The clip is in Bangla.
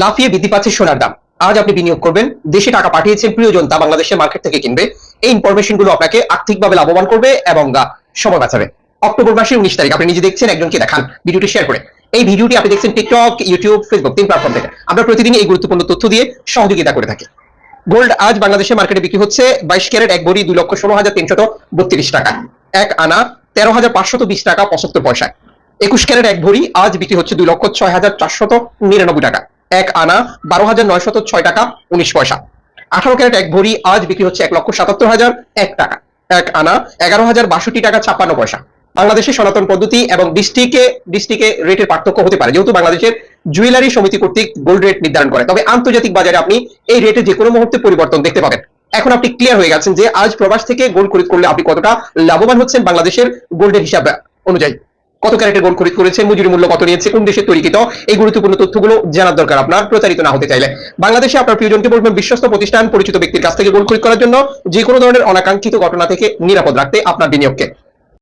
লাফিয়ে বৃদ্ধি পাচ্ছে সোনার দাম। আজ আপনি বিনিয়োগ করবেন, দেশে টাকা পাঠিয়েছেন, প্রিয়জন তা বাংলাদেশের মার্কেট থেকে কিনবে। এই ইনফরমেশন গুলো আপনাকে আর্থিকভাবে লাভবান করবে এবং সময় বাঁচাবে। অক্টোবর মাসের 19 তারিখ আপনি নিজে দেখছেন, একজনকে দেখান, ভিডিওটি শেয়ার করে। এই ভিডিওটি আপনি দেখছেন টিকটক, ইউটিউব, ফেসবুক 3 প্ল্যাটফর্ম থেকে। আমরা প্রতিদিন এই গুরুত্বপূর্ণ তথ্য দিয়ে সহযোগিতা করে থাকি। গোল্ড আজ বাংলাদেশের মার্কেটে বিক্রি হচ্ছে 22 ক্যারেট 1 ভরি 2,16,332 টাকা। 1 আনা 13,520 টাকা 75 পয়সা। 21 ক্যারেট 1 ভরি আজ বিক্রি হচ্ছে 2,06,499 টাকা। 1 আনা 12,906 টাকা 19 পয়সা। 18 ক্যারেট 1 ভরি আজ বিক্রি হচ্ছে 1,77,001 টাকা। 1 আনা 11,062 টাকা 56 পয়সা। বাংলাদেশের সনাতন পদ্ধতি এবং ডিস্ট্রিক্টে রেটের পার্থক্য হতে পারে, যেহেতু বাংলাদেশের জুয়েলারি সমিতি কর্তৃক গোল্ড রেট নির্ধারণ করে। তবে আন্তর্জাতিক বাজারে আপনি এই রেটে যে কোনো মুহূর্তে পরিবর্তন দেখতে পাবেন। এখন আপনি ক্লিয়ার হয়ে গেছেন যে আজ প্রবাস থেকে গোল্ড খরিদ করলে আপনি কতটা লাভবান হচ্ছেন বাংলাদেশের গোল্ডের হিসাব অনুযায়ী। কত ক্যারেটের গোল্ড খরিদ করেছেন, মজুরি মূল্য কত নিয়েছে, কোন দেশে তৈরিকৃত, এই গুরুত্বপূর্ণ তথ্যগুলো জানার দরকার আপনার, প্রচারিত না হতে চাইলে। বাংলাদেশে আপনার প্রিয়জনকে বলবেন বিশ্বস্ত প্রতিষ্ঠান, পরিচিত ব্যক্তির কাছ থেকে গোল্ড খরিদ করার জন্য, যে কোনো ধরনের অনাকাঙ্ক্ষিত ঘটনা থেকে নিরাপদ রাখতে আপনার বিনিয়োগকে।